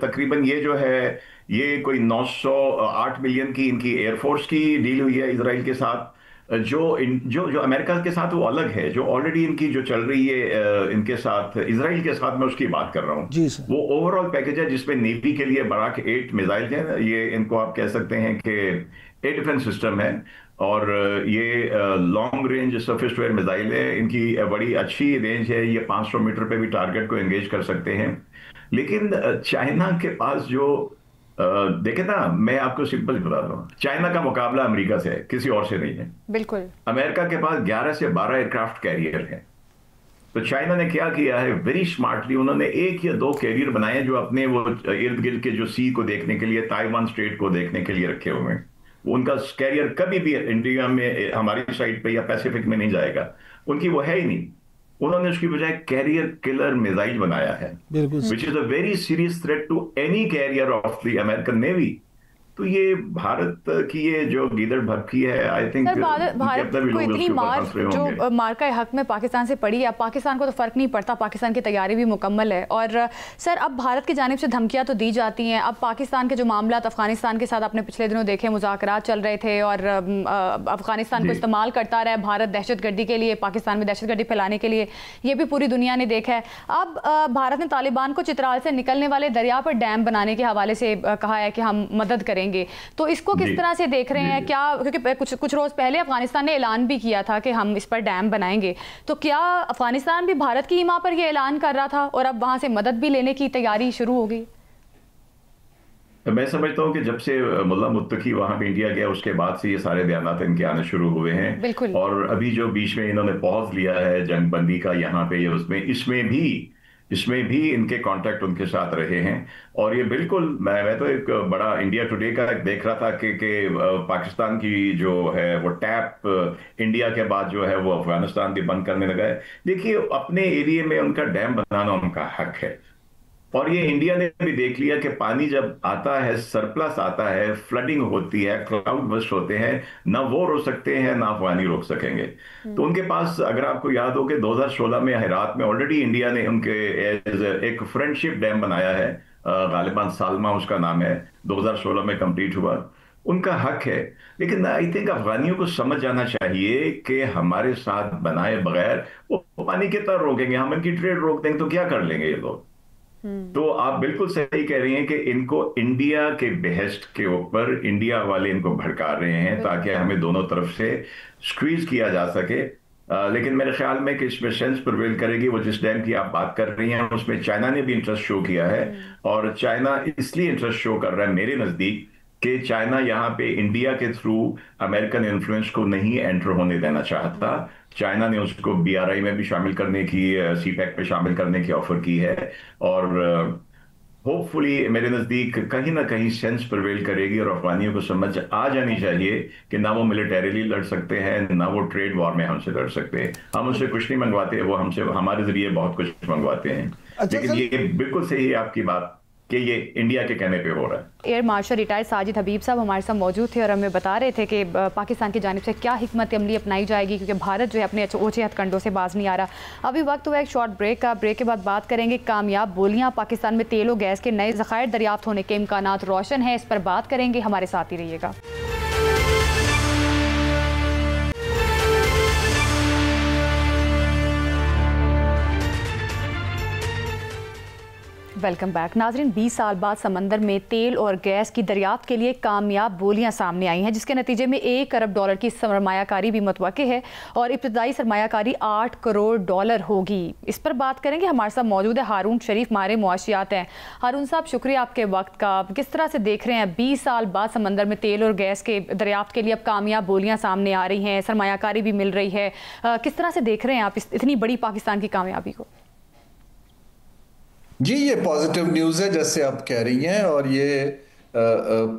[SPEAKER 4] तकरीबन ये जो है ये कोई 908 मिलियन की इनकी एयरफोर्स की डील हुई है इजराइल के साथ। जो अमेरिका के साथ वो अलग है, जो ऑलरेडी इनकी जो चल रही है इनके साथ इजराइल के साथ, मैं उसकी बात कर रहा हूँ।
[SPEAKER 3] जी सर।
[SPEAKER 4] वो ओवरऑल पैकेज है जिसमें नेवी के लिए बराक 8 मिसाइल है, ये इनको आप कह सकते हैं कि एयर डिफेंस सिस्टम है, और ये long range surface to air missile है, इनकी बड़ी अच्छी रेंज है, ये 500 मीटर पे भी टारगेट को एंगेज कर सकते हैं। लेकिन चाइना के पास जो देखे ना, मैं आपको सिंपल बता दूं, चाइना का मुकाबला अमेरिका से है, किसी और से नहीं है।
[SPEAKER 1] बिल्कुल।
[SPEAKER 4] अमेरिका के पास 11 से 12 एयरक्राफ्ट कैरियर है, तो चाइना ने क्या किया है, वेरी स्मार्टली उन्होंने 1 या 2 कैरियर बनाए जो अपने वो इर्द गिर्द के जो सी को देखने के लिए, ताइवान स्ट्रेट को देखने के लिए रखे हुए हैं। उनका कैरियर कभी भी इंडिया में हमारी साइड पे या पैसिफिक में नहीं जाएगा, उनकी वो है ही नहीं। उन्होंने उसकी बजाय कैरियर किलर मिसाइल बनाया है, which is a very serious threat to any carrier of the American Navy. तो ये भारत की ये जो गीदड़ भक्की है, आई थिंक
[SPEAKER 1] भारत को इतनी मार जो मार का हक में पाकिस्तान से पड़ी है, अब पाकिस्तान को तो फर्क नहीं पड़ता, पाकिस्तान की तैयारी भी मुकम्मल है। और सर अब भारत की जानिब से धमकियां तो दी जाती हैं। अब पाकिस्तान के जो मामला अफगानिस्तान के साथ आपने पिछले दिनों देखे, मुज़ाकरात चल रहे थे और अफगानिस्तान को इस्तेमाल करता रहा है भारत दहशतगर्दी के लिए, पाकिस्तान में दहशतगर्दी फैलाने के लिए, ये भी पूरी दुनिया ने देखा है। अब भारत ने तालिबान को चित्राल से निकलने वाले दरिया पर डैम बनाने के हवाले से कहा है कि हम मदद करेंगे, तो इसको किस तरह से देख रहे हैं? क्या, क्योंकि कुछ रोज पहले अफगानिस्तान ने ऐलान भी किया था कि हम इस पर डैम बनाएंगे, तो क्या अफगानिस्तान भी भारत की हिमा पर यह ऐलान कर रहा था और अब वहां से मदद भी लेने की तैयारी शुरू हो गई?
[SPEAKER 4] मैं समझता हूं कि जब से मुल्ला मुत्तकी वहां पे इंडिया गया, उसके बाद से ये सारे बयान इनके आने शुरू हुए हैं। और अभी जो बीच में इन्होंने पॉज लिया है जंगबंदी का यहाँ पे, इसमें भी इनके कांटेक्ट उनके साथ रहे हैं। और ये बिल्कुल, मैं तो एक बड़ा इंडिया टुडे का देख रहा था कि पाकिस्तान की जो है वो टैप इंडिया के बाद जो है वो अफगानिस्तान भी बंद करने लगा है। देखिए, अपने एरिया में उनका डैम बनाना उनका हक है, और ये इंडिया ने भी देख लिया कि पानी जब आता है, सरप्लस आता है, फ्लडिंग होती है, क्लाउड बस्ट होते हैं, ना वो रोक सकते हैं ना अफगानी रोक सकेंगे। तो उनके पास, अगर आपको याद हो कि 2016 में हेरात में ऑलरेडी इंडिया ने उनके एक फ्रेंडशिप डैम बनाया है, गालिबान सालमा उसका नाम है, 2016 में कंप्लीट हुआ। उनका हक है, लेकिन आई थिंक अफगानियों को समझ जाना चाहिए कि हमारे साथ बनाए बगैर वो पानी कितना रोकेंगे, हम इनकी ट्रेड रोक देंगे तो क्या कर लेंगे ये लोग। तो आप बिल्कुल सही कह रही हैं कि इनको इंडिया के बेहेस्ट के ऊपर इंडिया वाले इनको भड़का रहे हैं ताकि हमें दोनों तरफ से स्क्वीज किया जा सके। लेकिन मेरे ख्याल में कि इसमें सेंस प्रिवेल करेगी। वो जिस डैम की आप बात कर रही हैं उसमें चाइना ने भी इंटरेस्ट शो किया है, और चाइना इसलिए इंटरेस्ट शो कर रहा है मेरे नजदीक कि चाइना यहाँ पे इंडिया के थ्रू अमेरिकन इन्फ्लुएंस को नहीं एंटर होने देना चाहता। चाइना ने उसको BRI में भी शामिल करने की, CPEC पे शामिल करने की ऑफर की है, और होपफुली मेरे नजदीक कहीं ना कहीं सेंस प्रिवेल करेगी और अफगानियों को समझ आ जानी चाहिए कि ना वो मिलिटरीली लड़ सकते हैं, ना वो ट्रेड वॉर में हमसे लड़ सकते हैं। हम उनसे कुछ नहीं मंगवाते, वो हमसे हमारे जरिए बहुत कुछ मंगवाते हैं। लेकिन ये बिल्कुल सही है आपकी बात कि ये इंडिया के कहने पे हो रहा है।
[SPEAKER 1] एयर मार्शल रिटायर्ड साजिद हबीब साहब हमारे साथ मौजूद थे और हमें बता रहे थे कि पाकिस्तान की जानिब से क्या हिकमत अमली अपनाई जाएगी, क्योंकि भारत जो है अपने ऊंचे हथकंडों से बाज नहीं आ रहा। अभी वक्त हुआ एक शॉर्ट ब्रेक का, ब्रेक के बाद बात करेंगे कामयाब बोलियां, पाकिस्तान में तेल और गैस के नए ज़खायर दरियाफ्त होने के इम्कानात रोशन है, इस पर बात करेंगे, हमारे साथ ही रहिएगा। वेलकम बैक नाजरीन। 20 साल बाद समंदर में तेल और गैस की दरियाफ्त के लिए कामयाब बोलियां सामने आई हैं, जिसके नतीजे में $1 अरब की सरमायाकारी भी मुतवक्के है और इब्तदाई सरमायाकारी $8 करोड़ होगी। इस पर बात करेंगे, हमारे साथ मौजूद है हारून शरीफ, माहिर मुआशियात हैं। हारून साहब, शुक्रिया आपके वक्त का। किस तरह से देख रहे हैं 20 साल बाद समंदर में तेल और गैस के दरियाफ्त के लिए अब कामयाब बोलियाँ सामने आ रही हैं, सरमायाकारी भी मिल रही है, किस तरह से देख रहे हैं आप इतनी बड़ी पाकिस्तान की कामयाबी को?
[SPEAKER 5] जी, ये पॉजिटिव न्यूज़ है जैसे आप कह रही हैं, और ये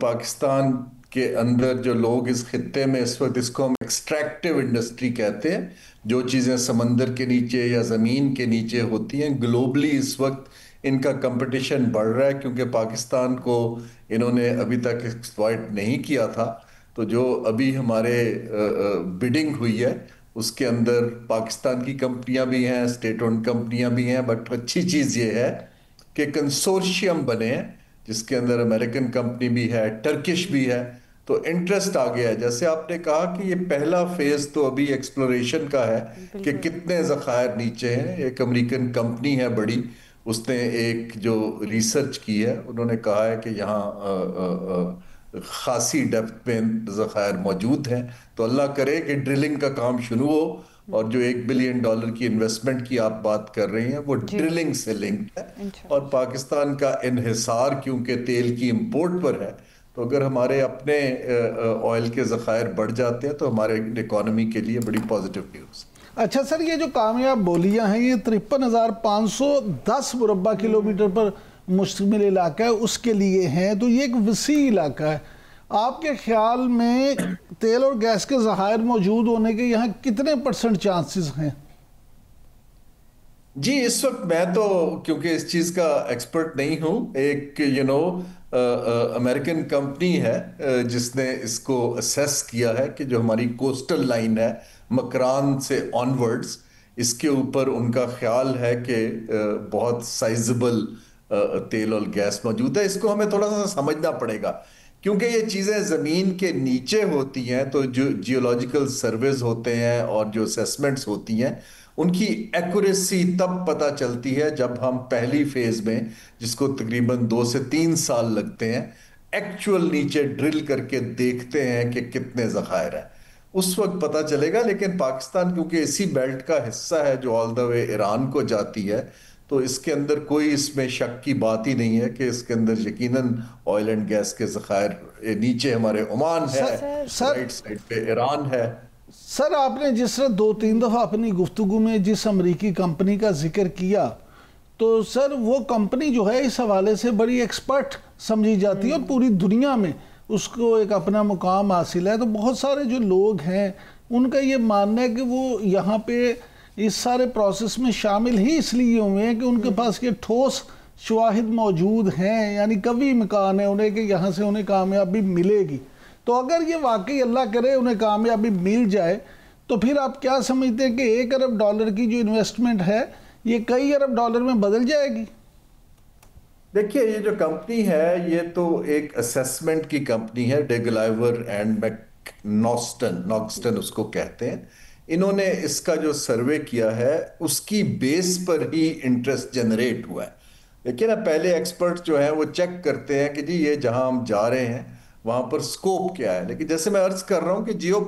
[SPEAKER 5] पाकिस्तान के अंदर जो लोग इस खित्ते में इस वक्त, इसको हम एक्सट्रैक्टिव इंडस्ट्री कहते हैं, जो चीज़ें समंदर के नीचे या ज़मीन के नीचे होती हैं, ग्लोबली इस वक्त इनका कंपटीशन बढ़ रहा है क्योंकि पाकिस्तान को इन्होंने अभी तक एक्सप्लॉइट नहीं किया था। तो जो अभी हमारे बिडिंग हुई है उसके अंदर पाकिस्तान की कंपनियां भी हैं, स्टेट ओन्ड कंपनियां भी हैं, बट अच्छी चीज़ ये है कि कंसोर्शियम बने हैं जिसके अंदर अमेरिकन कंपनी भी है, टर्किश भी है। तो इंटरेस्ट आ गया है। जैसे आपने कहा कि ये पहला फेज तो अभी एक्सप्लोरेशन का है कि कितने ज़खायर नीचे हैं। एक अमेरिकन कंपनी है बड़ी, उसने एक जो रिसर्च की है, उन्होंने कहा है कि यहाँ खासी डेप्थ में ज़खायर मौजूद हैं। तो अल्लाह करे कि ड्रिलिंग का काम शुरू हो, और जो $1 बिलियन की इन्वेस्टमेंट की आप बात कर रही हैं वो ड्रिलिंग से लिंक्ड है। और पाकिस्तान का इन्हिसार क्योंकि तेल की इंपोर्ट पर है, तो अगर हमारे अपने ऑयल के ज़खायर बढ़ जाते हैं तो हमारे इकोनॉमी के लिए बड़ी पॉजिटिव न्यूज़।
[SPEAKER 3] अच्छा सर, ये जो कामयाब बोलियां हैं ये 53,510 मुरब्बा किलोमीटर पर मुश्तमिल इलाका है, उसके लिए हैं, तो ये एक वसी इलाका है। आपके ख्याल में तेल और गैस के ज़खायर मौजूद होने के यहाँ कितने % चांसेस हैं?
[SPEAKER 5] जी, इस वक्त मैं तो क्योंकि इस चीज़ का एक्सपर्ट नहीं हूँ, एक अमेरिकन कंपनी है जिसने इसको असेस किया है कि जो हमारी कोस्टल लाइन है मकरान से ऑनवर्ड्स, इसके ऊपर उनका ख्याल है कि बहुत साइजेबल तेल और गैस मौजूद है। इसको हमें थोड़ा सा समझना पड़ेगा क्योंकि ये चीज़ें ज़मीन के नीचे होती हैं, तो जो जियोलॉजिकल सर्वेज होते हैं और जो असेसमेंट्स होती हैं उनकी एक्यूरेसी तब पता चलती है जब हम पहली फेज में, जिसको तकरीबन 2 से 3 साल लगते हैं, एक्चुअल नीचे ड्रिल करके देखते हैं कि कितने ज़खायर हैं, उस वक्त पता चलेगा। लेकिन पाकिस्तान क्योंकि इसी बेल्ट का हिस्सा है जो ऑल द वे ईरान को जाती है, तो इसके अंदर कोई इसमें शक की बात ही नहीं है कि इसके अंदर यकीनन ऑयल एंड गैस के ज़खायर नीचे हमारे ओमान है, राइट साइड पे ईरान है।
[SPEAKER 3] सर, आपने जिस तरह 2-3 दफ़ा अपनी गुफ्तगू में जिस अमरीकी कंपनी का जिक्र किया, तो सर वो कंपनी जो है इस हवाले से बड़ी एक्सपर्ट समझी जाती है और पूरी दुनिया में उसको एक अपना मुकाम हासिल है। तो बहुत सारे जो लोग हैं उनका ये मानना है कि वो यहाँ पे इस सारे प्रोसेस में शामिल ही इसलिए हुए हैं कि उनके पास ये ठोस शवाहिद मौजूद हैं, यानी कभी इम्कान है उन्हें कि यहाँ से उन्हें कामयाबी मिलेगी। तो अगर ये वाकई अल्लाह करे उन्हें कामयाबी मिल जाए, तो फिर आप क्या समझते हैं कि $1 अरब की जो इन्वेस्टमेंट है ये कई $1 अरब में बदल जाएगी?
[SPEAKER 5] देखिए, ये जो कंपनी है ये तो एक असेसमेंट की कंपनी है, डेगलाइवर एंड मैकनॉस्टन उसको कहते हैं। इन्होंने इसका जो सर्वे किया है उसकी बेस पर ही इंटरेस्ट जनरेट हुआ है। लेकिन अब पहले एक्सपर्ट्स जो हैं वो चेक करते हैं कि जी ये जहां हम जा रहे हैं वहां पर स्कोप क्या है। लेकिन जैसे मैं अर्ज कर रहा हूं कि जियो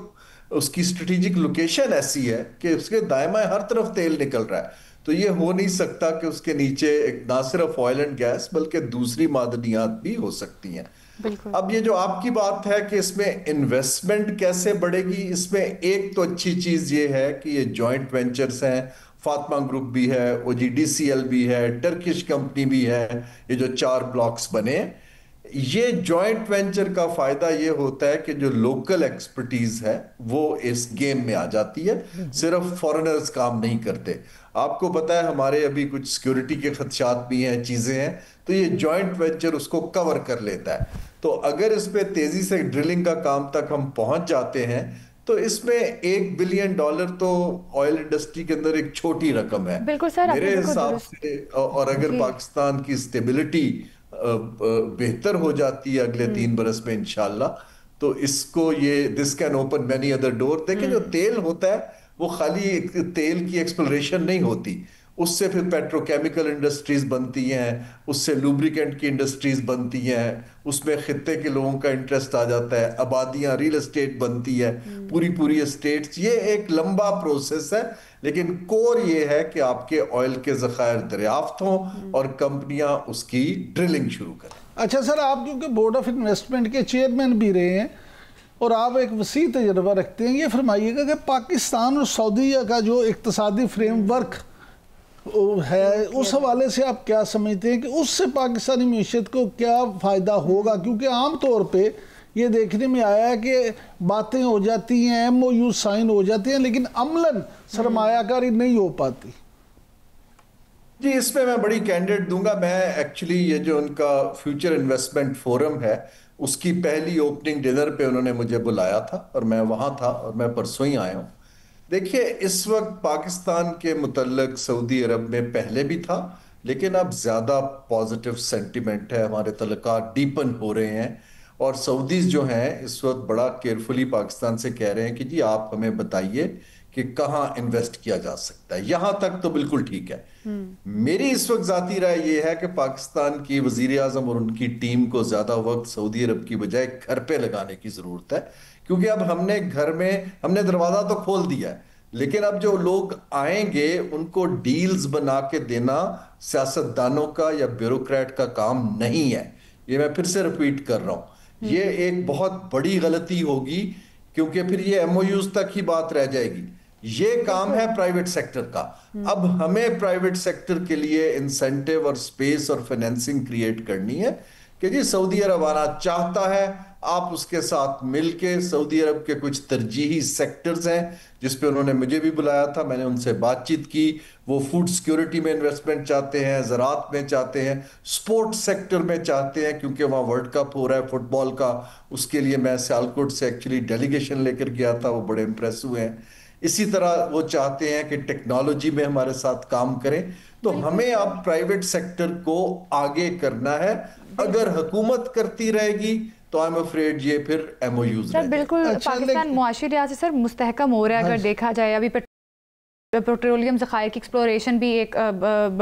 [SPEAKER 5] उसकी स्ट्रेटेजिक लोकेशन ऐसी है कि उसके दाएं बाएं हर तरफ तेल निकल रहा है, तो ये हो नहीं सकता कि उसके नीचे ना सिर्फ ऑयल एंड गैस बल्कि दूसरी मादनियात भी हो सकती हैं। अब ये जो आपकी बात है कि इसमें इन्वेस्टमेंट कैसे बढ़ेगी, इसमें एक तो अच्छी चीज ये है कि ये जॉइंट वेंचर्स हैं, फातिमा ग्रुप भी है, OGDCL भी है, टर्किश कंपनी भी है, ये जो 4 ब्लॉक्स बने। ये जॉइंट वेंचर का फायदा ये होता है कि जो लोकल एक्सपर्टीज है वो इस गेम में आ जाती है, सिर्फ फॉरेनर्स काम नहीं करते। आपको पता है हमारे अभी कुछ सिक्योरिटी के खदशात भी हैं, चीजें हैं, तो ये जॉइंट वेंचर उसको कवर कर लेता है। तो अगर इस पे तेजी से ड्रिलिंग का काम तक हम पहुंच जाते हैं तो इसमें $1 बिलियन तो ऑयल इंडस्ट्री के अंदर एक छोटी रकम है मेरे हिसाब से। और अगर पाकिस्तान की स्टेबिलिटी बेहतर हो जाती है अगले 3 बरस में इंशाल्लाह, तो इसको ये this can open many other door. देखिए जो तेल होता है वो खाली तेल की एक्सप्लोरेशन नहीं होती, उससे फिर पेट्रोकेमिकल इंडस्ट्रीज बनती हैं, उससे लुब्रिकेंट की इंडस्ट्रीज बनती हैं, उसमें खित्ते के लोगों का इंटरेस्ट आ जाता है, आबादियां, रियल एस्टेट बनती है, पूरी एस्टेट्स। ये एक लंबा प्रोसेस है, लेकिन कोर ये है कि आपके ऑयल के ज़खायर दरियाफ्त हों और कंपनियां उसकी ड्रिलिंग शुरू करें।
[SPEAKER 3] अच्छा सर, आप क्योंकि बोर्ड ऑफ इन्वेस्टमेंट के चेयरमैन भी रहे हैं और आप एक वसी तजर्बा रखते हैं, ये फरमाइएगा कि पाकिस्तान और सऊदीया का जो इक्तसादी फ्रेमवर्क है उस हवाले से आप क्या समझते हैं कि उससे पाकिस्तानी मीशत को क्या फ़ायदा होगा? क्योंकि आम तौर पे ये देखने में आया है कि बातें हो जाती हैं, MOU साइन हो जाती हैं, लेकिन अमलन सरमायाकारी नहीं हो पाती।
[SPEAKER 5] जी, इसमें मैं बड़ी कैंडिडेट दूंगा। मैं एक्चुअली ये जो उनका फ्यूचर इन्वेस्टमेंट फोरम है उसकी पहली ओपनिंग डिनर पे उन्होंने मुझे बुलाया था और मैं वहां था और मैं परसों ही आया हूं। देखिए, इस वक्त पाकिस्तान के मुतल्लिक सऊदी अरब में पहले भी था, लेकिन अब ज़्यादा पॉजिटिव सेंटिमेंट है, हमारे तल्लुकात डीपन हो रहे हैं और सऊदीज जो हैं इस वक्त बड़ा केयरफुली पाकिस्तान से कह रहे हैं कि जी आप हमें बताइए कि कहाँ इन्वेस्ट किया जा सकता है। यहां तक तो बिल्कुल ठीक है। मेरी इस वक्त जाती राय ये है कि पाकिस्तान की वजीर आजम और उनकी टीम को ज्यादा वक्त सऊदी अरब की बजाय घर पे लगाने की जरूरत है, क्योंकि अब हमने दरवाजा तो खोल दिया है, लेकिन अब जो लोग आएंगे उनको डील्स बना के देना सियासतदानों का या ब्यूरोक्रेट का काम नहीं है। ये मैं फिर से रिपीट कर रहा हूं, ये एक बहुत बड़ी गलती होगी, क्योंकि फिर ये MOUs तक ही बात रह जाएगी। ये काम है प्राइवेट सेक्टर का। अब हमें प्राइवेट सेक्टर के लिए इंसेंटिव और स्पेस और फाइनेंसिंग क्रिएट करनी है कि जी सऊदी अरब आना चाहता है, आप उसके साथ मिलके, सऊदी अरब के कुछ तरजीही सेक्टर्स हैं जिस पे उन्होंने मुझे भी बुलाया था, मैंने उनसे बातचीत की। वो फूड सिक्योरिटी में इन्वेस्टमेंट चाहते हैं, ज़राअत में चाहते हैं, स्पोर्ट्स सेक्टर में चाहते हैं, क्योंकि वहाँ वर्ल्ड कप हो रहा है फुटबॉल का। उसके लिए मैं सियालकोट से एक्चुअली डेलीगेशन लेकर गया था, वो बड़े इंप्रेस हुए हैं। इसी तरह वो चाहते हैं कि टेक्नोलॉजी में हमारे साथ काम करें। तो हमें अब प्राइवेट सेक्टर को आगे करना है। अगर हुकूमत करती रहेगी तो आई एम अफ्रेड ये फिर MOUs
[SPEAKER 1] सर बिल्कुल।
[SPEAKER 3] अच्छा,
[SPEAKER 1] पाकिस्तान मुआशी लिहाज से सर मुस्तहकम हो रहा है अगर देखा जाए। अभी पेट्रोलियम ज़खायर की एक्सप्लोरेशन भी एक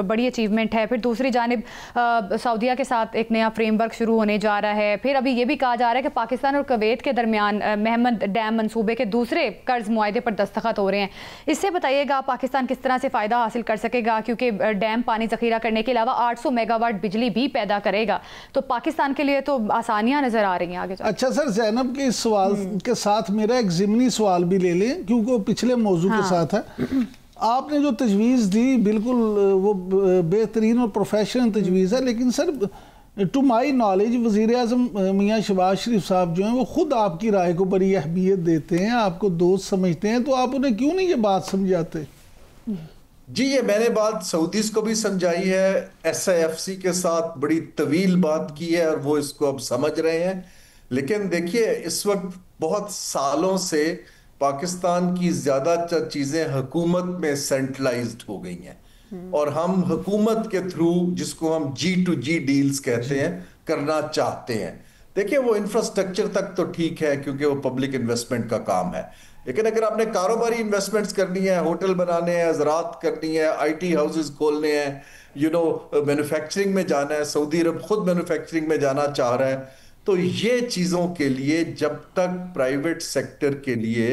[SPEAKER 1] बड़ी अचीवमेंट है। फिर दूसरी जानिब सऊदीया के साथ एक नया फ्रेमवर्क शुरू होने जा रहा है। फिर अभी ये भी कहा जा रहा है कि पाकिस्तान और कुवैत के दरमियान महमद डैम मंसूबे के दूसरे कर्ज मुआहदे पर दस्तखत हो रहे हैं। इससे बताइएगा पाकिस्तान किस तरह से फ़ायदा हासिल कर सकेगा, क्योंकि डैम पानी ज़ख़ीरा करने के अलावा 800 मेगावाट बिजली भी पैदा करेगा, तो पाकिस्तान के लिए तो आसानियाँ नज़र आ रही हैं आगे। अच्छा
[SPEAKER 3] सर, जैनब के इस सवाल के साथ मेरा एक ज़िमनी सवाल भी ले लें, क्योंकि वो पिछले मौजू के साथ है। आपने जो तजवीज़ दी बिल्कुल वो बेहतरीन और प्रोफेशनल तजवीज़ है, लेकिन सर टू माई नॉलेज वज़ीर आज़म मियाँ शहबाज शरीफ साहब जो हैं वो खुद आपकी राय को बड़ी अहमियत देते हैं, आपको दोस्त समझते हैं, तो आप उन्हें क्यों नहीं ये बात समझाते?
[SPEAKER 5] जी, ये मैंने बात सऊदीज को भी समझाई है, SIFC के साथ बड़ी तवील बात की है और वो इसको अब समझ रहे हैं। लेकिन देखिए, इस वक्त बहुत सालों से पाकिस्तान की ज्यादा चीजें हुकूमत में सेंट्रलाइज्ड हो गई हैं और हम हुकूमत के थ्रू, जिसको हम G2G डील्स कहते हैं, करना चाहते हैं। देखिए, वो इंफ्रास्ट्रक्चर तक तो ठीक है क्योंकि वो पब्लिक इन्वेस्टमेंट का काम है, लेकिन अगर आपने कारोबारी इन्वेस्टमेंट्स करनी है, होटल बनाने हैं, ज़राअत करनी है, IT हाउसेज खोलने हैं, मैन्युफैक्चरिंग में जाना है, सऊदी अरब खुद मैन्युफैक्चरिंग में जाना चाह रहा है, तो ये चीज़ों के लिए जब तक प्राइवेट सेक्टर के लिए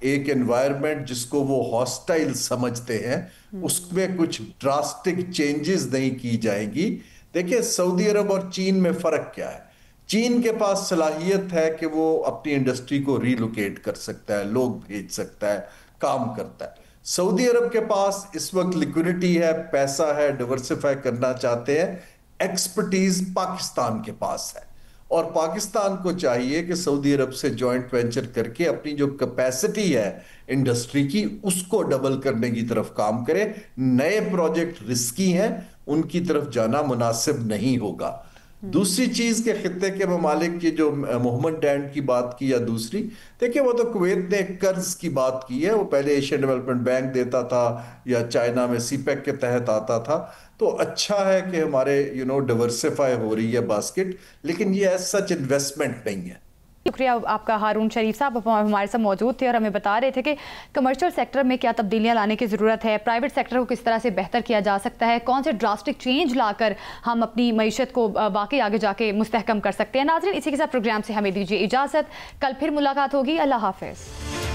[SPEAKER 5] एक एनवायरनमेंट जिसको वो हॉस्टाइल समझते हैं उसमें कुछ ड्रास्टिक चेंजेस नहीं की जाएंगी। देखिए, सऊदी अरब और चीन में फ़र्क क्या है? चीन के पास सलाहियत है कि वो अपनी इंडस्ट्री को रीलोकेट कर सकता है, लोग भेज सकता है, काम करता है। सऊदी अरब के पास इस वक्त लिक्विडिटी है, पैसा है, डिवर्सिफाई करना चाहते हैं, एक्सपर्टीज पाकिस्तान के पास है और पाकिस्तान को चाहिए कि सऊदी अरब से जॉइंट वेंचर करके अपनी जो कैपेसिटी है इंडस्ट्री की उसको डबल करने की तरफ काम करे। नए प्रोजेक्ट रिस्की हैं, उनकी तरफ जाना मुनासिब नहीं होगा। दूसरी चीज के खित्ते के ममालिक की जो मोहम्मद डैंड की बात की या दूसरी, देखिए वो तो कुवैत ने कर्ज की बात की है, वो पहले एशियन डेवलपमेंट बैंक देता था या चाइना में CPEC के तहत आता था, तो अच्छा है कि हमारे डिवर्सिफाई हो रही है बास्केट, लेकिन ये एज सच इन्वेस्टमेंट नहीं है।
[SPEAKER 1] शुक्रिया आपका हारून शरीफ साहब, हमारे साथ मौजूद थे और हमें बता रहे थे कि कमर्शियल सेक्टर में क्या तब्दीलियां लाने की ज़रूरत है, प्राइवेट सेक्टर को किस तरह से बेहतर किया जा सकता है, कौन से ड्रास्टिक चेंज लाकर हम अपनी मईशत को बाकी आगे जाके मुस्तहकम कर सकते हैं। नाज़रीन, इसी के साथ प्रोग्राम से हमें दीजिए इजाज़त, कल फिर मुलाकात होगी। अल्लाह हाफ़िज़।